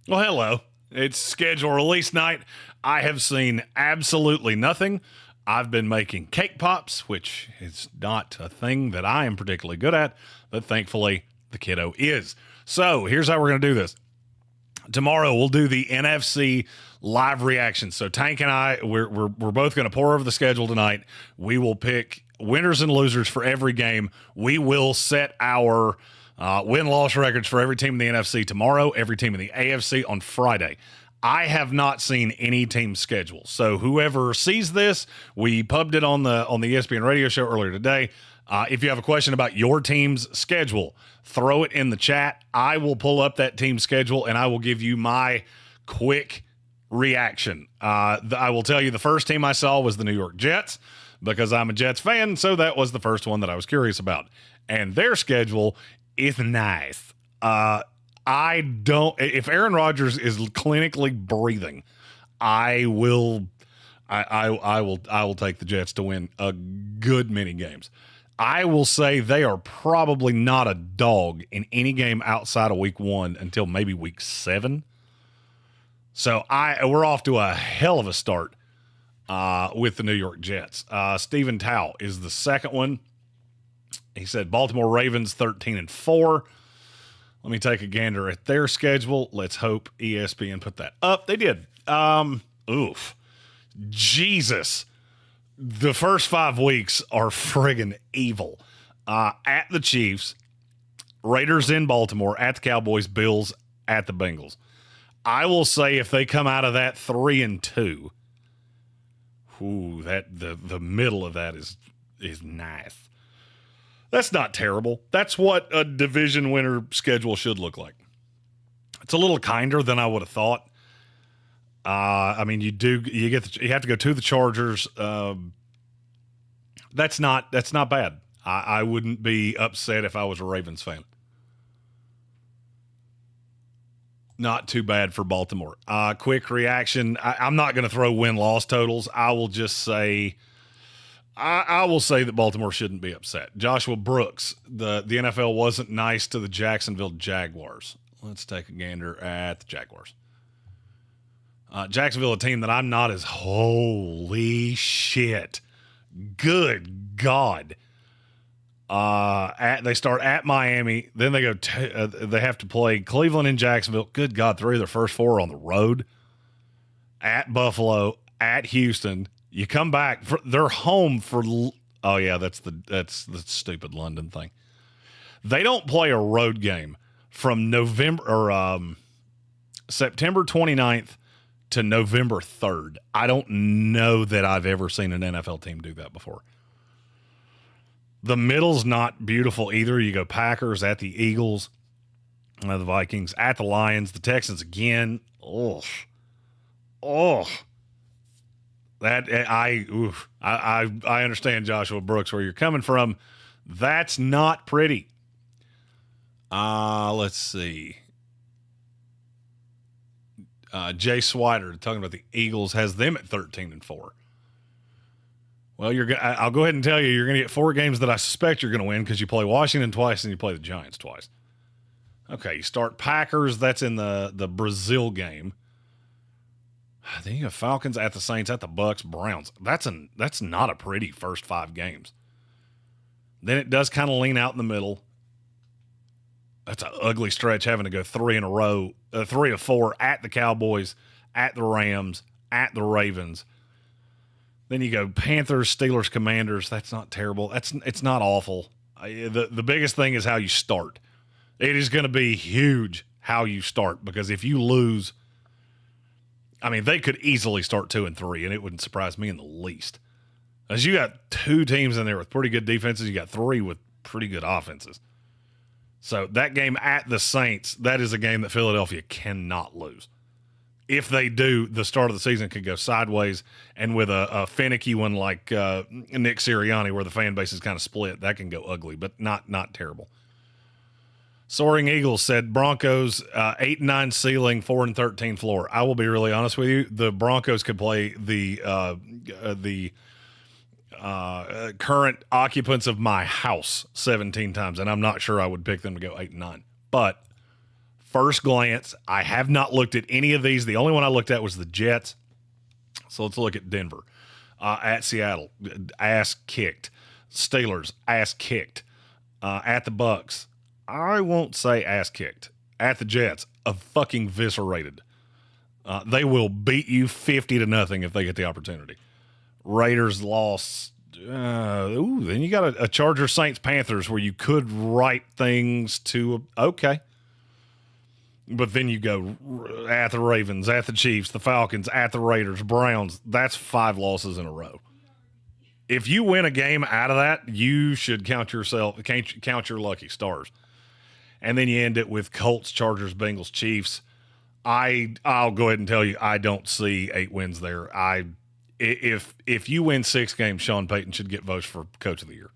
Well, hello. It's schedule release night. I have seen absolutely nothing. I've been making cake pops, which is not a thing that I am particularly good at, but thankfully the kiddo is. So here's how we're going to do this. Tomorrow we'll do the NFC live reaction. So Tank and I, we're both going to pour over the schedule tonight. We will pick winners and losers for every game. We will set our win-loss records for every team in the NFC tomorrow, every team in the AFC on Friday. I have not seen any team schedule. So whoever sees this, we pubbed it on the ESPN radio show earlier today. If you have a question about your team's schedule, throw it in the chat. I will pull up that team schedule and I will give you my quick reaction. I will tell you the first team I saw was the New York Jets because I'm a Jets fan, so that was the first one that I was curious about. And their schedule is nice. If Aaron Rodgers is clinically breathing, I will take the Jets to win a good many games. I will say they are probably not a dog in any game outside of week 1 until maybe week 7. So we're off to a hell of a start with the New York Jets. Stephen Tao is the second one. He said Baltimore Ravens 13-4. Let me take a gander at their schedule. Let's hope ESPN put that up. They did. Jesus. The first 5 weeks are friggin' evil. At the Chiefs, Raiders in Baltimore, at the Cowboys, Bills, at the Bengals. I will say if they come out of that 3-2, the middle of that is nice. That's not terrible. That's what a division winner schedule should look like. It's a little kinder than I would have thought. I mean, you have to go to the Chargers. That's not bad. I wouldn't be upset if I was a Ravens fan. Not too bad for Baltimore. Quick reaction. I'm not going to throw win-loss totals. I will just say, I will say that Baltimore shouldn't be upset. Joshua Brooks, the NFL wasn't nice to the Jacksonville Jaguars. Let's take a gander at the Jaguars. Jacksonville, a team that I'm not as holy shit. Good God. They start at Miami, then they go. They have to play Cleveland and Jacksonville. Good God, 3 of their first 4 on the road. At Buffalo, at Houston. You come back. They're home for. Oh yeah, that's the stupid London thing. They don't play a road game from September 29th to November 3rd. I don't know that I've ever seen an NFL team do that before. The middle's not beautiful either. You go Packers at the Eagles, the Vikings at the Lions, the Texans again. Oh, that I understand, Joshua Brooks, where you're coming from. That's not pretty. Let's see. Jay Swider talking about the Eagles has them at 13-4. Well, I'll go ahead and tell you, you're going to get 4 games that I suspect you're going to win because you play Washington twice and you play the Giants twice. Okay, you start Packers. That's in the Brazil game. Then you have Falcons at the Saints, at the Bucks, Browns. That's not a pretty first 5 games. Then it does kind of lean out in the middle. That's an ugly stretch having to go 3 in a row, 3 of 4 at the Cowboys, at the Rams, at the Ravens. Then you go Panthers, Steelers, Commanders. That's not terrible. It's not awful. The biggest thing is how you start. It is going to be huge how you start because if you lose, I mean, they could easily start 2-3, and it wouldn't surprise me in the least. As you got 2 teams in there with pretty good defenses, you got 3 with pretty good offenses. So that game at the Saints, that is a game that Philadelphia cannot lose. If they do, the start of the season could go sideways, and with a finicky one like Nick Sirianni, where the fan base is kind of split, that can go ugly, but not terrible. Soaring Eagles said Broncos 8-9 ceiling, 4-13 floor. I will be really honest with you. The Broncos could play the current occupants of my house 17 times, and I'm not sure I would pick them to go 8-9. But first glance, I have not looked at any of these. The only one I looked at was the Jets. So let's look at Denver. At Seattle, ass kicked. Steelers, ass kicked. At the Bucks, I won't say ass kicked. At the Jets, fucking eviscerated. They will beat you 50-0 if they get the opportunity. Raiders lost. Then you got a Chargers, Saints, Panthers where you could write things to okay. But then you go at the Ravens, at the Chiefs, the Falcons, at the Raiders, Browns. That's 5 losses in a row. If you win a game out of that, you should count your lucky stars. And then you end it with Colts, Chargers, Bengals, Chiefs. I'll go ahead and tell you, I don't see 8 wins there. If you win 6 games, Sean Payton should get votes for Coach of the Year.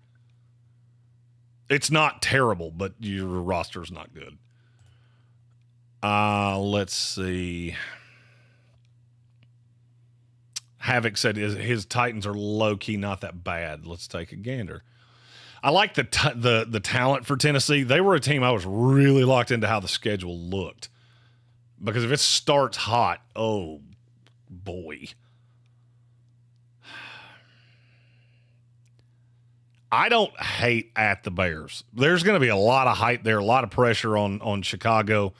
It's not terrible, but your roster's not good. Let's see. Havoc said his Titans are low-key not that bad. Let's take a gander. I like the talent for Tennessee. They were a team I was really locked into how the schedule looked. Because if it starts hot, oh, boy. I don't hate at the Bears. There's going to be a lot of hype there, a lot of pressure on Chicago.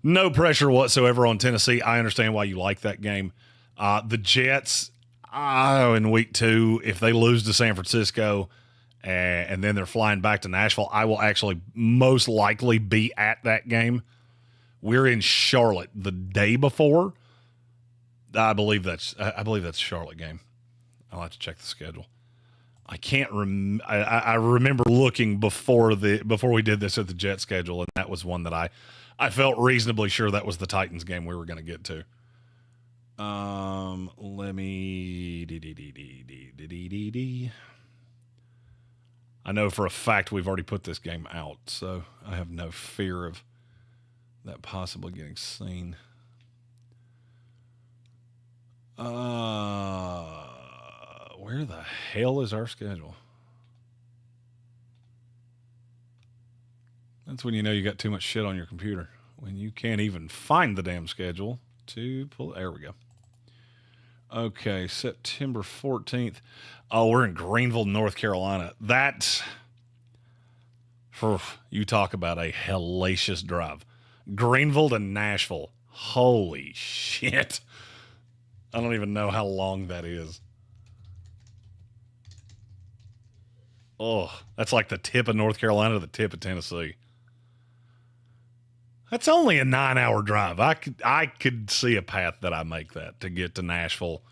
No pressure whatsoever on Tennessee. I understand why you like that game. The Jets, in week 2, if they lose to San Francisco and then they're flying back to Nashville, I will actually most likely be at that game. We're in Charlotte the day before. I believe that's a Charlotte game. I'll have to check the schedule. I can't I remember looking before we did this at the Jet schedule, and that was one that I felt reasonably sure that was the Titans game we were going to get to. Let me. I know for a fact we've already put this game out, so I have no fear of that possibly getting seen. Where the hell is our schedule? That's when you know you got too much shit on your computer. When you can't even find the damn schedule to pull. There we go. Okay, September 14th. Oh, we're in Greenville, North Carolina. That's, you talk about a hellacious drive. Greenville to Nashville. Holy shit. I don't even know how long that is. Oh, that's like the tip of North Carolina to the tip of Tennessee. That's only a 9-hour drive. I could see a path that I make that to get to Nashville.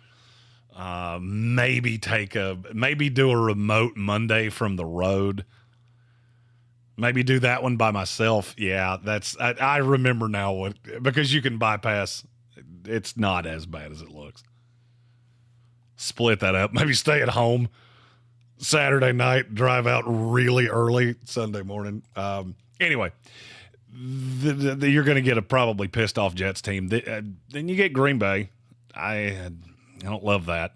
Maybe do a remote Monday from the road. Maybe do that one by myself. Yeah, I remember now because you can bypass. It's not as bad as it looks. Split that up. Maybe stay at home Saturday night, drive out really early Sunday morning. Anyway, you're going to get a probably pissed off Jets team. Then you get Green Bay. I don't love that.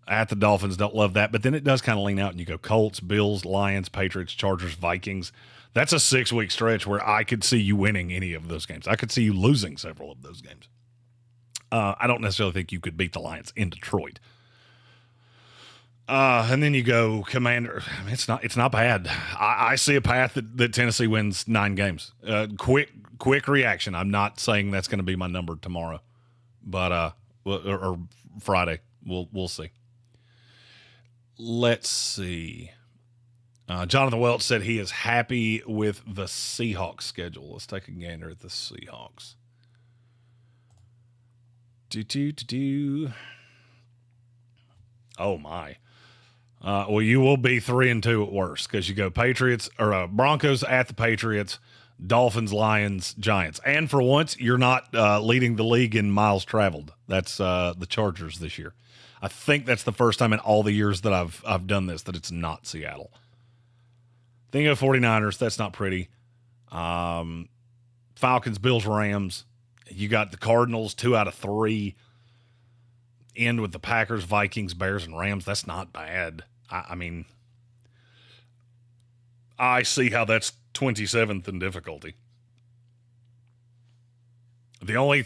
At the Dolphins, don't love that. But then it does kind of lean out and you go Colts, Bills, Lions, Patriots, Chargers, Vikings. That's a 6-week stretch where I could see you winning any of those games. I could see you losing several of those games. I don't necessarily think you could beat the Lions in Detroit. And then you go Commander. I mean, it's not bad. I see a path that Tennessee wins 9 games. Quick reaction. I'm not saying that's going to be my number tomorrow, but or Friday. We'll see. Let's see. Jonathan Welch said he is happy with the Seahawks schedule. Let's take a gander at the Seahawks. Oh my. Well, you will be 3-2 at worst because you go Patriots or Broncos at the Patriots, Dolphins, Lions, Giants, and for once you're not leading the league in miles traveled. That's the Chargers this year. I think that's the first time in all the years that I've done this that it's not Seattle. Think of 49ers. That's not pretty. Falcons, Bills, Rams. You got the Cardinals 2 out of 3. End with the Packers, Vikings, Bears, and Rams. That's not bad. I mean, I see how that's 27th in difficulty. The only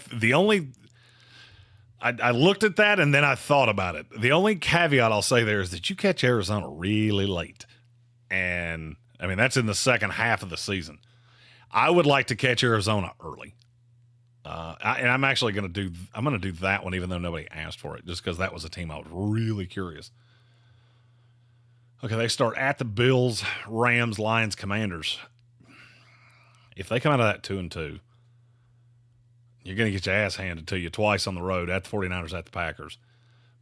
I looked at that and then I thought about it. The only caveat I'll say there is that you catch Arizona really late. And, I mean, that's in the second half of the season. I would like to catch Arizona early. And I'm actually going to do that one even though nobody asked for it, just because that was a team I was really curious. Okay, they start at the Bills, Rams, Lions, Commanders. If they come out of that 2-2, you're going to get your ass handed to you twice on the road, at the 49ers, at the Packers.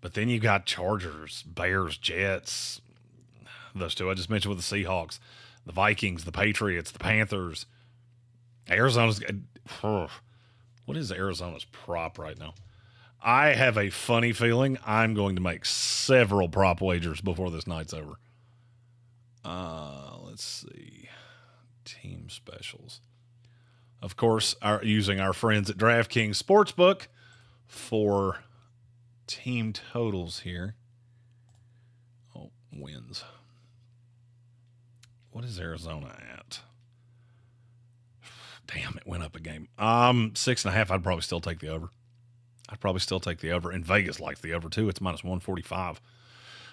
But then you got Chargers, Bears, Jets, those two I just mentioned with the Seahawks, the Vikings, the Patriots, the Panthers. Arizona's what is Arizona's prop right now? I have a funny feeling I'm going to make several prop wagers before this night's over. Let's see. Team specials. Of course, using our friends at DraftKings Sportsbook for team totals here. Oh, wins. What is Arizona at? Damn, it went up a game. 6.5. I'd probably still take the over. And Vegas likes the over too. It's -145.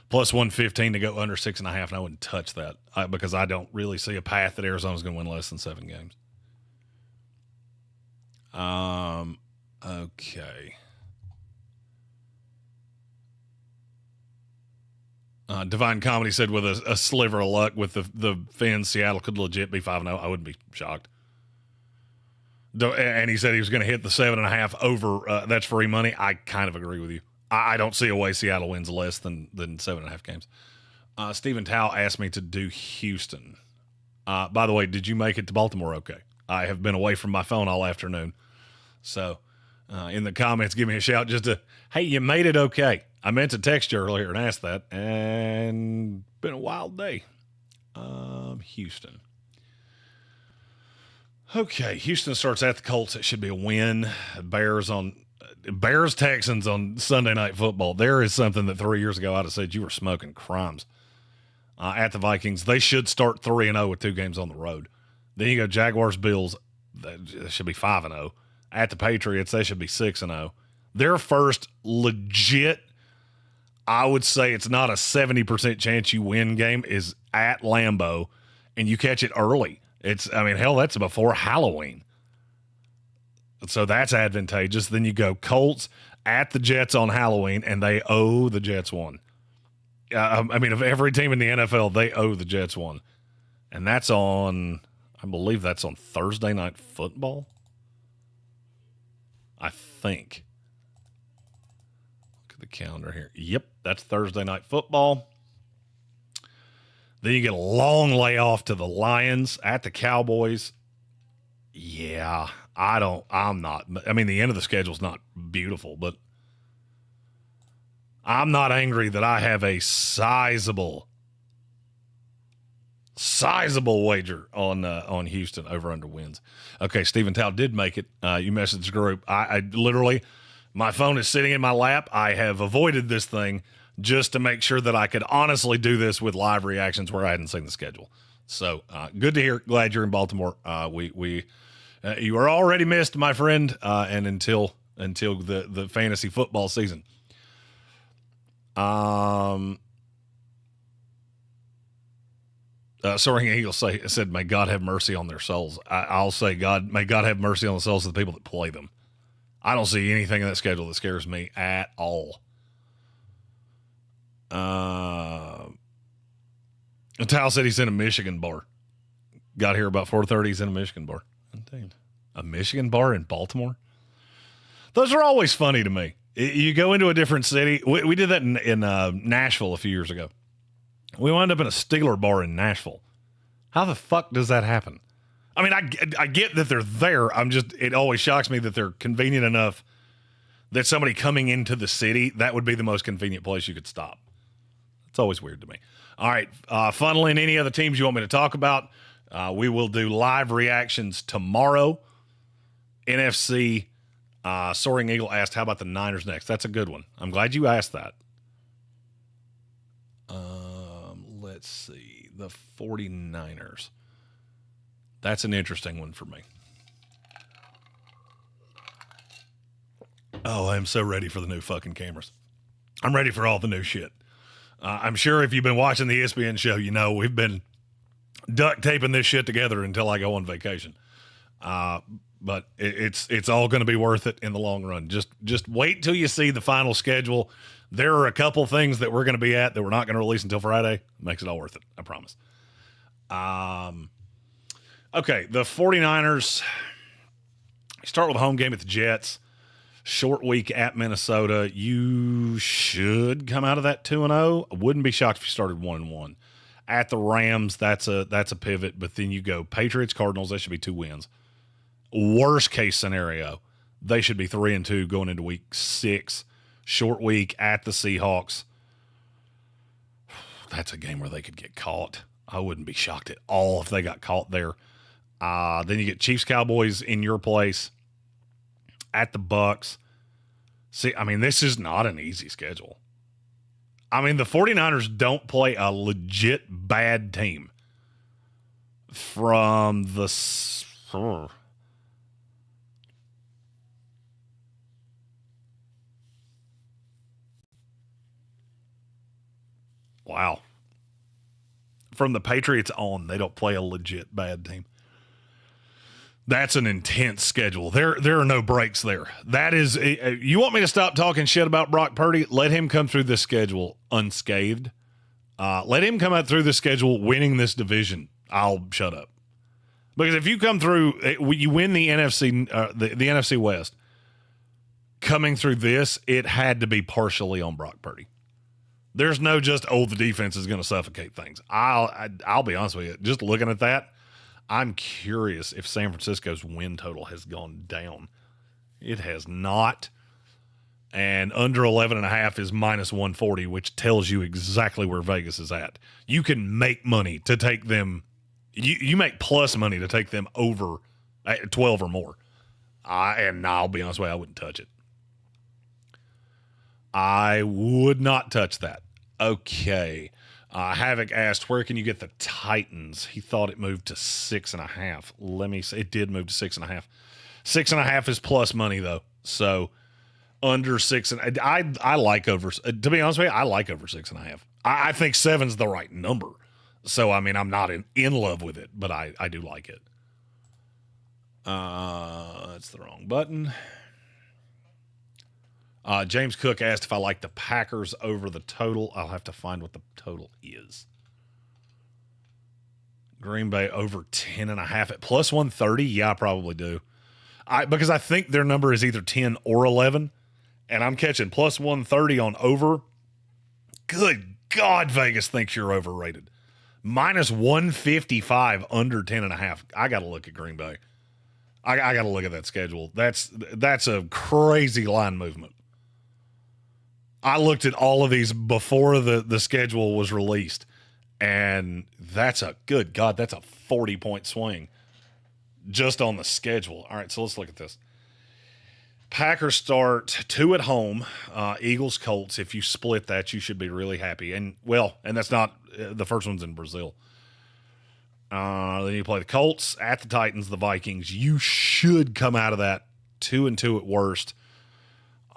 Plus 115 to go under 6.5. And I wouldn't touch that because I don't really see a path that Arizona's going to win less than 7 games. Okay. Divine Comedy said with a sliver of luck with the Fins, Seattle could legit be 5-0. I wouldn't be shocked. And he said he was going to hit the 7.5 over. That's free money. I kind of agree with you. I don't see a way Seattle wins less than 7.5 games. Stephen Tao asked me to do Houston. By the way, did you make it to Baltimore okay? I have been away from my phone all afternoon. So in the comments, give me a shout hey, you made it okay. I meant to text you earlier and ask that. And been a wild day. Houston. Okay, Houston starts at the Colts. It should be a win. Bears Texans on Sunday Night Football. There is something that 3 years ago I'd have said you were smoking crimes. At the Vikings, they should start 3-0 with 2 games on the road. Then you go Jaguars, Bills. That should be 5-0. At the Patriots, they should be 6-0. Their first legit, I would say it's not a 70% chance you win game, is at Lambeau, and you catch it early. That's before Halloween. So that's advantageous. Then you go Colts at the Jets on Halloween, and they owe the Jets one. Of every team in the NFL, they owe the Jets one. And that's I believe that's on Thursday Night Football. I think. Look at the calendar here. Yep, that's Thursday Night Football. Then you get a long layoff to the Lions, at the Cowboys. Yeah, the end of the schedule is not beautiful, but I'm not angry that I have a sizable wager on Houston over under wins. Okay, Stephen Tao did make it. You messaged the group. I literally, my phone is sitting in my lap. I have avoided this thing just to make sure that I could honestly do this with live reactions where I hadn't seen the schedule. So good to hear. Glad you're in Baltimore. You are already missed, my friend, and until the fantasy football season. Soaring Eagle said, "May God have mercy on their souls." I'll say, may God have mercy on the souls of the people that play them. I don't see anything in that schedule that scares me at all. Tal said he's in a Michigan bar. Got here about 4:30. He's in a Michigan bar. Indeed. A Michigan bar in Baltimore? Those are always funny to me. You go into a different city. We did that in Nashville a few years ago. We wound up in a Steeler bar in Nashville. How the fuck does that happen? I mean, I get that they're there. It always shocks me that they're convenient enough that somebody coming into the city, that would be the most convenient place you could stop. It's always weird to me. All right, funnel in any other teams you want me to talk about. We will do live reactions tomorrow. NFC, Soaring Eagle asked, how about the Niners next? That's a good one. I'm glad you asked that. Let's see. The 49ers. That's an interesting one for me. Oh, I'm so ready for the new fucking cameras. I'm ready for all the new shit. I'm sure if you've been watching the ESPN show, you know we've been duct taping this shit together until I go on vacation. But it's all going to be worth it in the long run. Just wait till you see the final schedule. There are a couple things that we're going to be at that we're not going to release until Friday. It makes it all worth it. I promise. Okay, the 49ers start with a home game at the Jets. Short week at Minnesota. You should come out of that 2-0. I wouldn't be shocked if you started 1-1. At the Rams, that's a pivot, but then you go Patriots, Cardinals, that should be 2 wins. Worst case scenario, they should be 3-2 going into week 6. Short week at the Seahawks. That's a game where they could get caught. I wouldn't be shocked at all if they got caught there. Then you get Chiefs, Cowboys in your place. At the Bucks. See, I mean, this is not an easy schedule. I mean, the 49ers don't play a legit bad team from the... Wow. From the Patriots on, they don't play a legit bad team. That's an intense schedule. There are no breaks there. That is, you want me to stop talking shit about Brock Purdy? Let him come through this schedule unscathed. Let him come out through the schedule winning this division. I'll shut up. Because if you come through, you win the NFC, the NFC West. Coming through this, it had to be partially on Brock Purdy. There's no just, the defense is going to suffocate things. I'll be honest with you. Just looking at that, I'm curious if San Francisco's win total has gone down. It has not. And under 11.5 is minus 140, which tells you exactly where Vegas is at. You can make money to take them. You make plus money to take them over 12 or more. And I'll be honest with you, I wouldn't touch it. I would not touch that. Okay. Havoc asked, where can you get the Titans? He thought it moved to 6.5. Let me say, it did move to 6.5. 6.5 is plus money, though. So under 6, and I like over. To be honest with you, I like over 6.5. I think 7's the right number. So I mean, I'm not in love with it, but I do like it. That's the wrong button. James Cook asked if I like the Packers over the total. I'll have to find what the total is. Green Bay over 10.5 at plus 130. Yeah, I probably do. Because I think their number is either 10 or 11, and I'm catching plus 130 on over. Good God, Vegas thinks you're overrated. Minus 155 under 10.5. I got to look at Green Bay. I got to look at that schedule. That's a crazy line movement. I looked at all of these before the schedule was released, and that's a good God. That's a 40-point swing just on the schedule. All right, so let's look at this. Packers start 2 at home. Eagles, Colts. If you split that, you should be really happy. And that's not the first one's in Brazil. Then you play the Colts at the Titans, the Vikings. You should come out of that 2-2 at worst.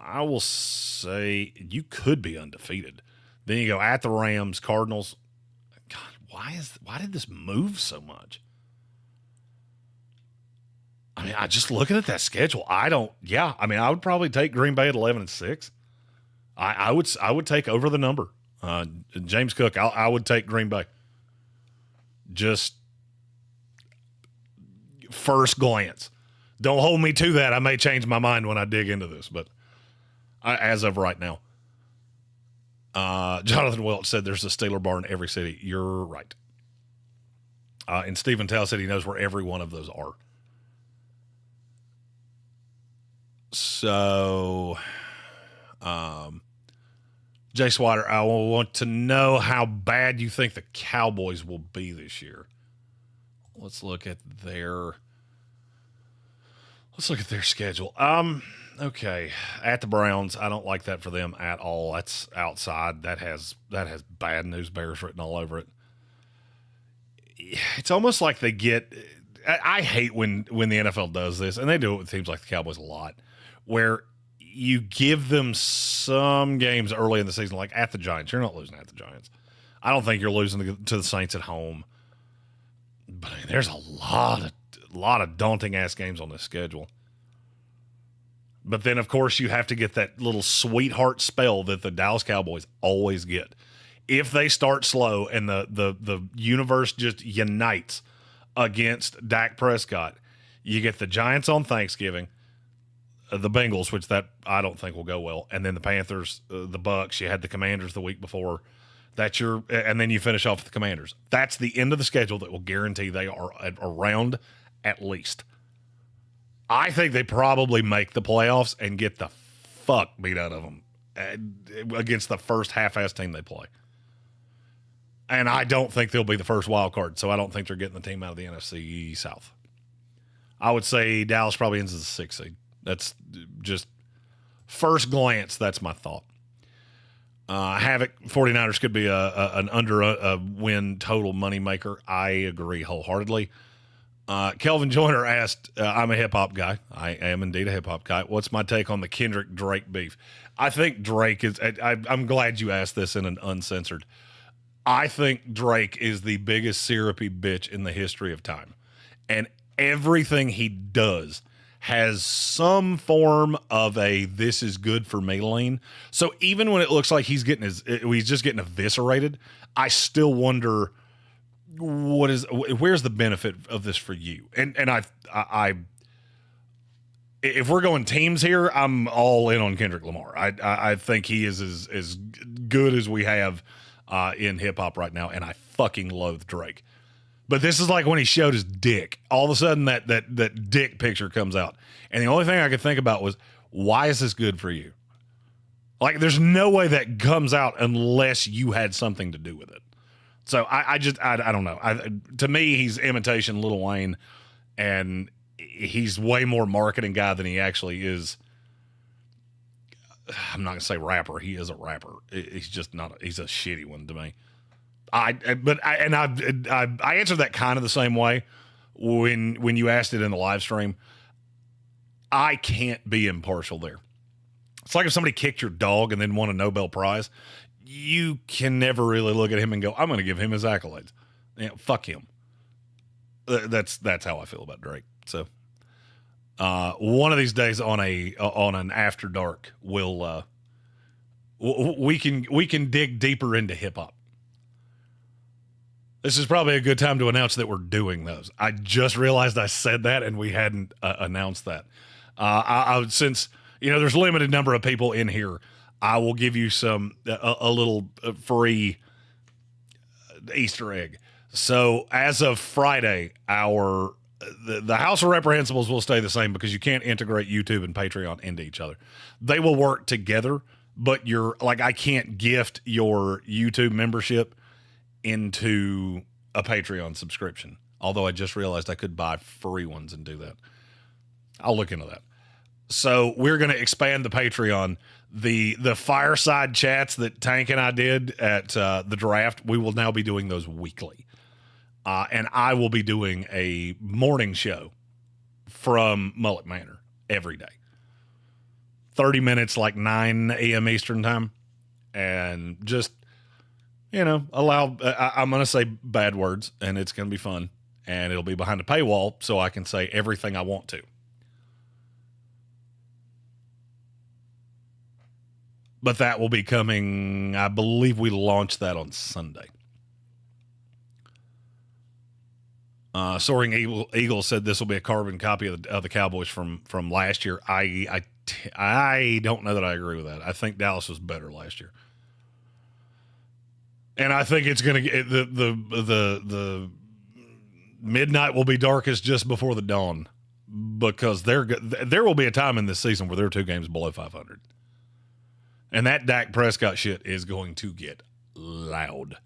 I will say you could be undefeated. Then you go at the Rams, Cardinals. God, why did this move so much? I mean, I just looking at that schedule. I would probably take Green Bay at 11-6. I would take over the number. James Cook, I would take Green Bay. Just first glance. Don't hold me to that. I may change my mind when I dig into this, but as of right now. Jonathan Welch said there's a Steeler bar in every city. You're right. And Stephen Tao said he knows where every one of those are. So, Jay Swider, I want to know how bad you think the Cowboys will be this year. Let's look at their schedule. Okay. At the Browns, I don't like that for them at all. That's outside. That has bad news bears written all over it. It's almost like they get, I hate when the NFL does this, and they do it with teams like the Cowboys a lot, where you give them some games early in the season, like at the Giants. You're not losing at the Giants. I don't think you're losing to the Saints at home. But I mean, there's a lot of daunting ass games on this schedule. But then, of course, you have to get that little sweetheart spell that the Dallas Cowboys always get. If they start slow and the universe just unites against Dak Prescott, you get the Giants on Thanksgiving, the Bengals, which that I don't think will go well, and then the Panthers, the Bucks. You had the Commanders the week before. And then you finish off with the Commanders. That's the end of the schedule that will guarantee they are around at least. I think they probably make the playoffs and get the fuck beat out of them against the first half-ass team they play. And I don't think they'll be the first wild card, so I don't think they're getting the team out of the NFC South. I would say Dallas probably ends as a 6th seed. That's just first glance, that's my thought. Havoc 49ers could be an win total moneymaker. I agree wholeheartedly. Kelvin Joyner asked, I'm a hip-hop guy. I am indeed a hip-hop guy. What's my take on the Kendrick-Drake beef? I think Drake is – I'm glad you asked this in an uncensored. I think Drake is the biggest syrupy bitch in the history of time. And everything he does has some form of a this is good for me lean. So even when it looks like he's just getting eviscerated, I still wonder – where's the benefit of this for you? And I if we're going teams here, I'm all in on Kendrick Lamar. I think he is as good as we have in hip hop right now, and I fucking loathe Drake. But this is like when he showed his dick. All of a sudden that dick picture comes out. And the only thing I could think about was, why is this good for you? Like, there's no way that comes out unless you had something to do with it. So I don't know. To me, he's imitation Lil Wayne, and he's way more marketing guy than he actually is. I'm not gonna say rapper. He is a rapper. He's just not. He's a shitty one to me. I answered that kind of the same way when you asked it in the live stream. I can't be impartial there. It's like if somebody kicked your dog and then won a Nobel Prize. You can never really look at him and go, I'm going to give him his accolades. Fuck him. That's how I feel about Drake. So, one of these days on an after dark, we can dig deeper into hip hop. This is probably a good time to announce that we're doing those. I just realized I said that and we hadn't announced that. Since there's a limited number of people in here, I will give you a little free Easter egg. So as of Friday, the House of Reprehensibles will stay the same because you can't integrate YouTube and Patreon into each other. They will work together, but I can't gift your YouTube membership into a Patreon subscription. Although I just realized I could buy free ones and do that. I'll look into that. So we're going to expand the Patreon. The fireside chats that Tank and I did at the draft, we will now be doing those weekly. And I will be doing a morning show from Mullet Manor every day. 30 minutes, like 9 a.m. Eastern time. And just, allow, I'm going to say bad words, and it's going to be fun. And it'll be behind a paywall so I can say everything I want to. But that will be coming, I believe we launched that on Sunday. Soaring Eagle said this will be a carbon copy of the Cowboys from last year. I don't know that I agree with that. I think Dallas was better last year. And I think it's going to get the midnight will be darkest just before the dawn, because there will be a time in this season where there are 2 games below 500. And that Dak Prescott shit is going to get loud.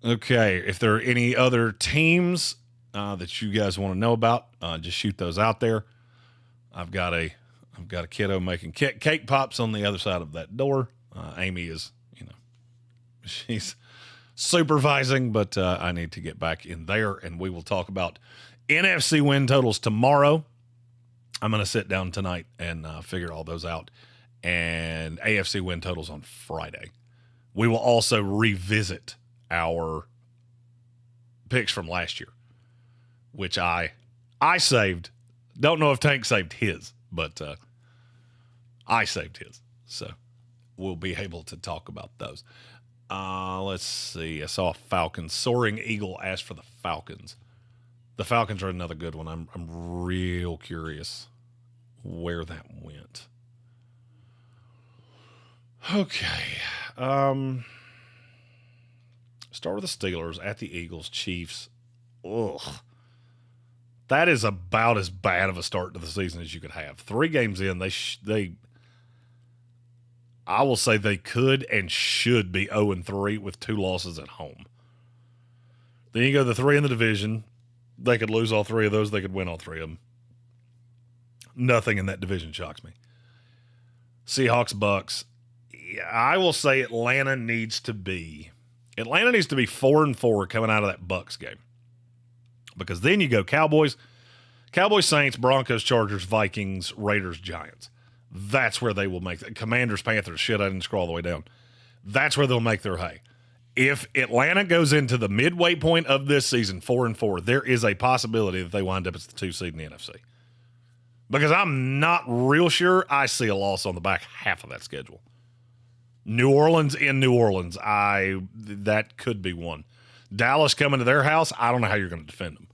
Okay, if there are any other teams that you guys want to know about, just shoot those out there. I've got a kiddo making cake pops on the other side of that door. Amy is, she's supervising, but I need to get back in there, and we will talk about NFC win totals tomorrow. I'm going to sit down tonight and figure all those out. And AFC win totals on Friday. We will also revisit our picks from last year, which I saved. Don't know if Tank saved his, but I saved his. So we'll be able to talk about those. Let's see. I saw a Falcons. Soaring Eagle asked for the Falcons. The Falcons are another good one. I'm real curious where that went. Okay. Start with the Steelers, at the Eagles, Chiefs. Ugh. That is about as bad of a start to the season as you could have. 3 games in, I will say they could and should be 0-3 with 2 losses at home. Then you go to the 3 in the division. They could lose all 3 of those. They could win all 3 of them. Nothing in that division shocks me. Seahawks, Bucks. I will say Atlanta needs to be 4-4 coming out of that Bucks game. Because then you go Cowboys, Saints, Broncos, Chargers, Vikings, Raiders, Giants. That's where they will make it. Commanders, Panthers. Shit, I didn't scroll all the way down. That's where they'll make their hay. If Atlanta goes into the midway point of this season 4-4, there is a possibility that they wind up as the 2 seed in the NFC. Because I'm not real sure I see a loss on the back half of that schedule. New Orleans in New Orleans, that could be one. Dallas coming to their house, I don't know how you're going to defend them.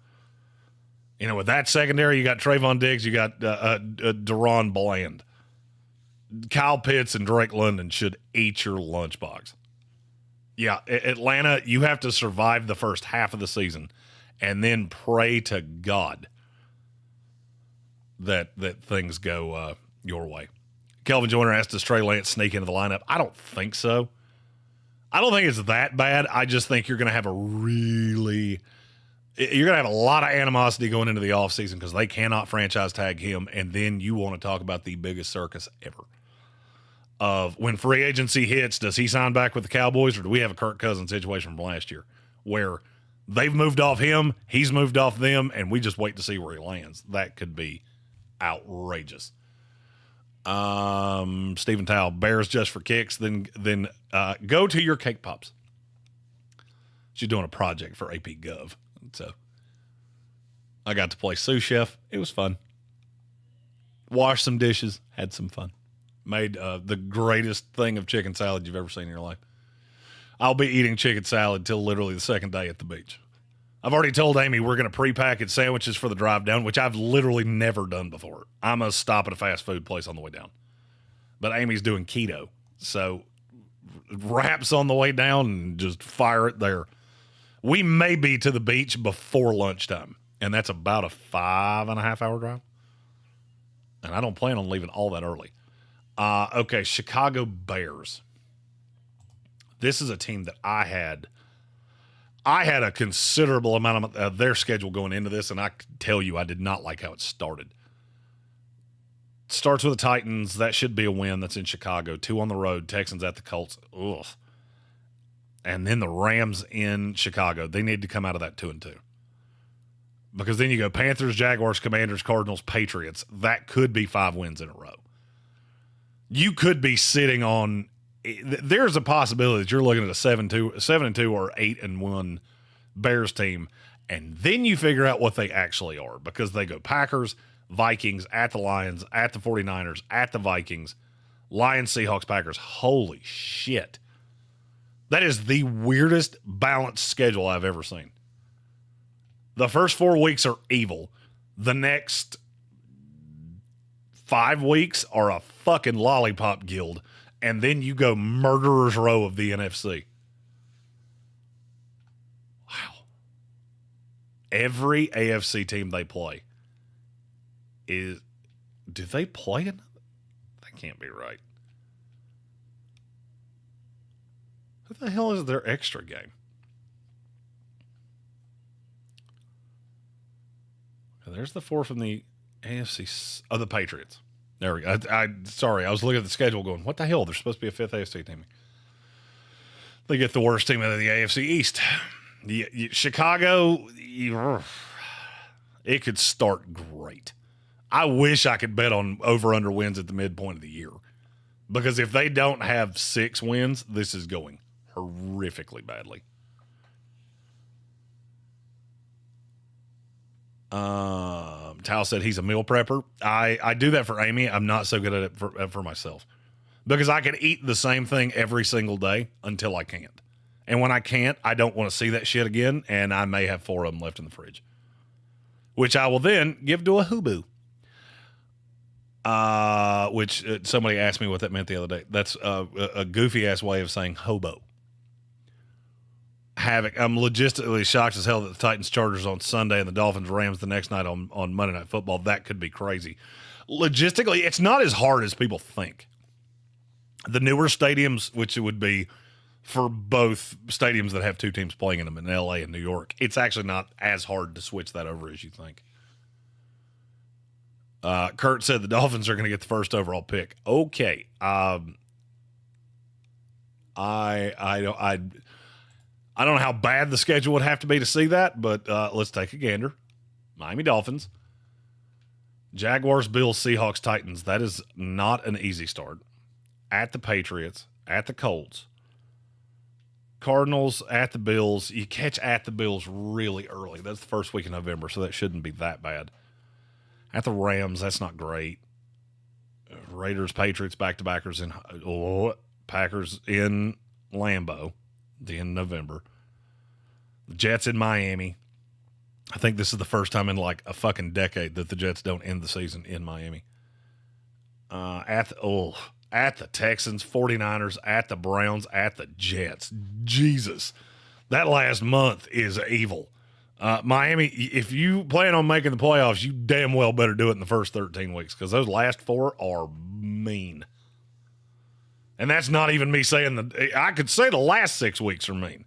You know, with that secondary, you got Trayvon Diggs, you got Deron Bland. Kyle Pitts and Drake London should eat your lunchbox. Yeah, Atlanta, you have to survive the first half of the season and then pray to God that things go your way. Kelvin Joyner asked, does Trey Lance sneak into the lineup? I don't think so. I don't think it's that bad. I just think you're going to have a lot of animosity going into the offseason because they cannot franchise tag him, and then you want to talk about the biggest circus ever. Of when free agency hits, does he sign back with the Cowboys, or do we have a Kirk Cousins situation from last year where they've moved off him, he's moved off them, and we just wait to see where he lands? That could be outrageous. Stephen Towle, Bears just for kicks, then go to your cake pops. She's doing a project for AP Gov. So I got to play sous chef. It was fun. Washed some dishes, had some fun. Made the greatest thing of chicken salad you've ever seen in your life. I'll be eating chicken salad till literally the second day at the beach. I've already told Amy we're going to pre-package sandwiches for the drive down, which I've literally never done before. I'm going to stop at a fast food place on the way down. But Amy's doing keto. So wraps on the way down and just fire it there. We may be to the beach before lunchtime, and that's about a 5.5 hour drive. And I don't plan on leaving all that early. Okay, Chicago Bears. This is a team that I had a considerable amount of their schedule going into this, and I can tell you I did not like how it started. Starts with the Titans. That should be a win. That's in Chicago. 2 on the road. Texans at the Colts. Ugh. And then the Rams in Chicago. They need to come out of that 2-2. Because then you go Panthers, Jaguars, Commanders, Cardinals, Patriots. That could be 5 wins in a row. You could be sitting on – there's a possibility that you're looking at a 7-2 or 8-1 Bears team, and then you figure out what they actually are because they go Packers, Vikings, at the Lions, at the 49ers, at the Vikings, Lions, Seahawks, Packers. Holy shit. That is the weirdest balanced schedule I've ever seen. The first 4 weeks are evil. The next 5 weeks are a fucking lollipop guild. And then you go murderer's row of the NFC. Wow. Every AFC team they play do they play another? That can't be right. Who the hell is their extra game? There's the 4 from the AFC. Oh, the Patriots. There we go. Sorry, I was looking at the schedule going, what the hell? There's supposed to be a 5th AFC team. They get the worst team out of the AFC East. Chicago, it could start great. I wish I could bet on over-under wins at the midpoint of the year. Because if they don't have 6 wins, this is going horrifically badly. Tal said he's a meal prepper. I do that for Amy. I'm not so good at it for myself. Because I can eat the same thing every single day until I can't. And when I can't, I don't want to see that shit again, and I may have 4 of them left in the fridge. Which I will then give to a hooboo. Which somebody asked me what that meant the other day. That's a goofy-ass way of saying hobo. Havoc. I'm logistically shocked as hell that the Titans-Chargers on Sunday and the Dolphins-Rams the next night on Monday Night Football. That could be crazy. Logistically, it's not as hard as people think. The newer stadiums, which it would be for both stadiums that have 2 teams playing in them in L.A. and New York, it's actually not as hard to switch that over as you think. Kurt said the Dolphins are going to get the first overall pick. Okay. I don't know how bad the schedule would have to be to see that, but let's take a gander. Miami Dolphins, Jaguars, Bills, Seahawks, Titans. That is not an easy start. At the Patriots, at the Colts, Cardinals, at the Bills. You catch at the Bills really early. That's the first week in November, so that shouldn't be that bad. At the Rams, that's not great. Raiders, Patriots, back-to-backers in Packers in Lambeau, the end of November. The Jets in Miami. I think this is the first time in like a fucking decade that the Jets don't end the season in Miami. At the Texans, 49ers, at the Browns, at the Jets. Jesus. That last month is evil. Miami, if you plan on making the playoffs, you damn well better do it in the first 13 weeks because those last 4 are mean. And that's not even me saying I could say the last 6 weeks are mean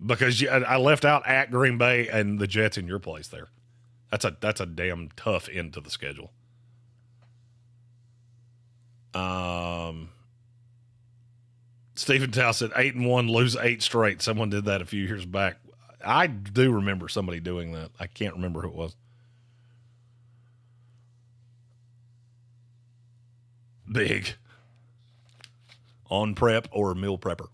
because I left out at Green Bay and the Jets in your place there. That's a damn tough end to the schedule. Stephen Tao said 8-1, lose 8 straight. Someone did that a few years back. I do remember somebody doing that. I can't remember who it was. Big. On prep or meal prepper.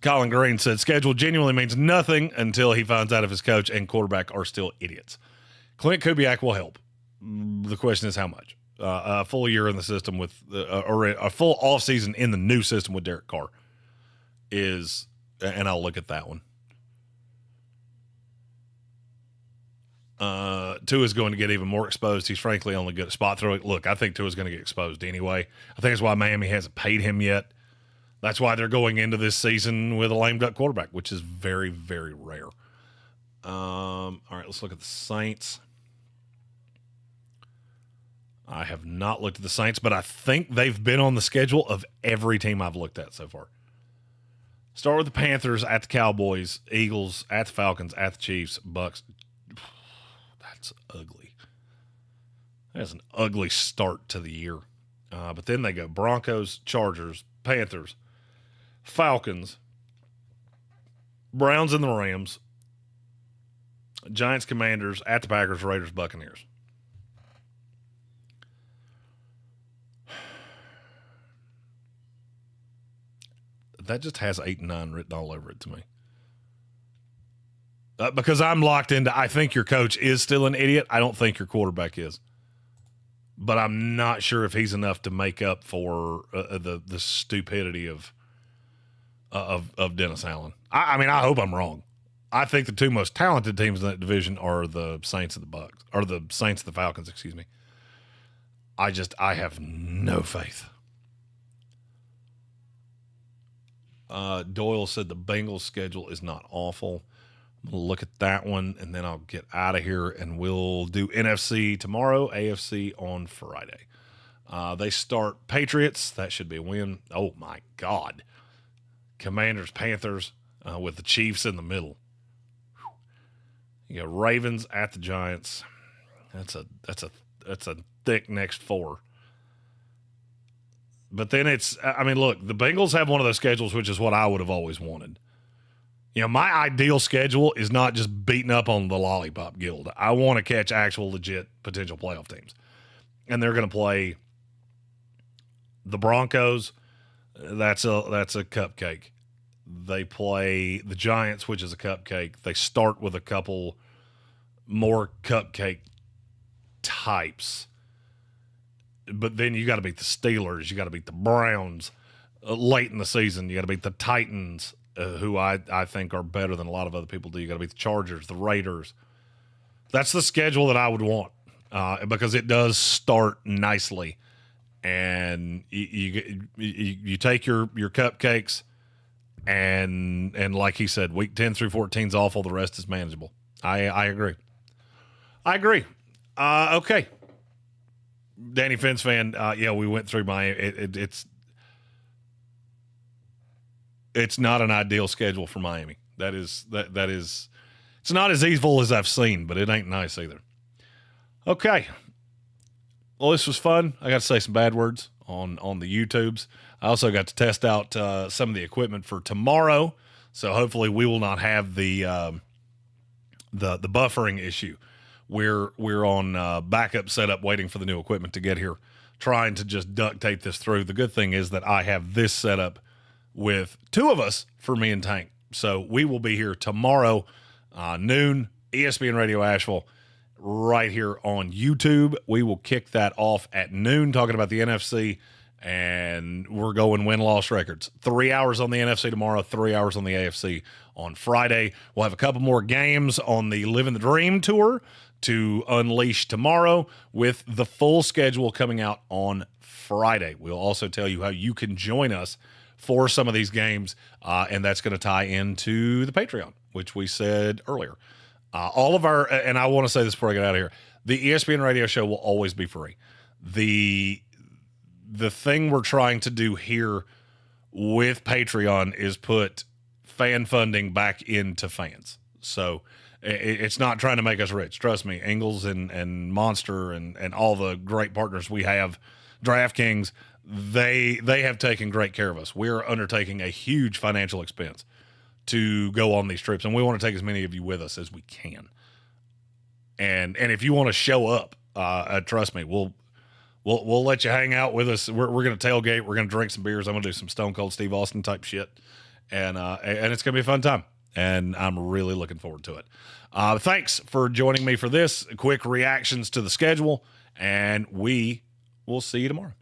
Colin Green said schedule genuinely means nothing until he finds out if his coach and quarterback are still idiots. Clint Kubiak will help. The question is how much. A full year in the system with, or a full offseason in the new system with Derek Carr is, and I'll look at that one. Tua's going to get even more exposed. He's frankly only good at spot throwing. Look, I think Tua's going to get exposed anyway. I think that's why Miami hasn't paid him yet. That's why they're going into this season with a lame duck quarterback, which is very, very rare. All right, let's look at the Saints. I have not looked at the Saints, but I think they've been on the schedule of every team I've looked at so far. Start with the Panthers, at the Cowboys, Eagles, at the Falcons, at the Chiefs, Bucks. That's ugly. That's an ugly start to the year. But then they go Broncos, Chargers, Panthers, Falcons, Browns and the Rams, Giants, Commanders, at the Packers, Raiders, Buccaneers. That just has 8 and 9 written all over it to me. Because I'm locked into, I think your coach is still an idiot. I don't think your quarterback is. But I'm not sure if he's enough to make up for the stupidity of Dennis Allen. I mean, I hope I'm wrong. I think the 2 most talented teams in that division are the Saints and the Bucks, or the Saints and the Falcons, excuse me. I have no faith. Doyle said the Bengals schedule is not awful. I'm going to look at that one, and then I'll get out of here, and we'll do NFC tomorrow, AFC on Friday. They start Patriots. That should be a win. Oh, my God. Commanders, Panthers, with the Chiefs in the middle. You got Ravens at the Giants. That's a thick next 4. But then look, the Bengals have one of those schedules, which is what I would have always wanted. You know, my ideal schedule is not just beating up on the Lollipop Guild. I want to catch actual legit potential playoff teams. And they're going to play the Broncos. That's a cupcake. They play the Giants, which is a cupcake. They start with a couple more cupcake types. But then you got to beat the Steelers. You got to beat the Browns. Late in the season, you got to beat the Titans, who I think are better than a lot of other people do. You got to beat the Chargers, the Raiders. That's the schedule that I would want because it does start nicely. And you take your cupcakes, and like he said, week 10 through 14 is awful. The rest is manageable. I agree. Okay. Danny Fence fan. Yeah, we went through it's not an ideal schedule for Miami. That is, it's not as evil as I've seen, but it ain't nice either. Okay. Well, this was fun. I got to say some bad words on the YouTubes. I also got to test out some of the equipment for tomorrow. So hopefully we will not have the buffering issue. We're on backup setup waiting for the new equipment to get here, trying to just duct tape this through. The good thing is that I have this set up with two of us for me and Tank. So we will be here tomorrow, noon, ESPN Radio Asheville, right here on YouTube. We will kick that off at noon, talking about the NFC, and we're going win-loss records. 3 hours on the NFC tomorrow, 3 hours on the AFC on Friday. We'll have a couple more games on the Living the Dream tour to unleash tomorrow, with the full schedule coming out on Friday. We'll also tell you how you can join us for some of these games, and that's going to tie into the Patreon, which we said earlier. All of our, and I want to say this before I get out of here, the ESPN radio show will always be free. The thing we're trying to do here with Patreon is put fan funding back into fans. So it's not trying to make us rich. Trust me, Ingles and Monster and all the great partners we have, DraftKings, they have taken great care of us. We're undertaking a huge financial expense to go on these trips, and we want to take as many of you with us as we can. And if you want to show up, trust me, we'll let you hang out with us. We're going to tailgate. We're going to drink some beers. I'm going to do some Stone Cold Steve Austin type shit, and it's going to be a fun time. And I'm really looking forward to it. Thanks for joining me for this. Quick reactions to the schedule, and we will see you tomorrow.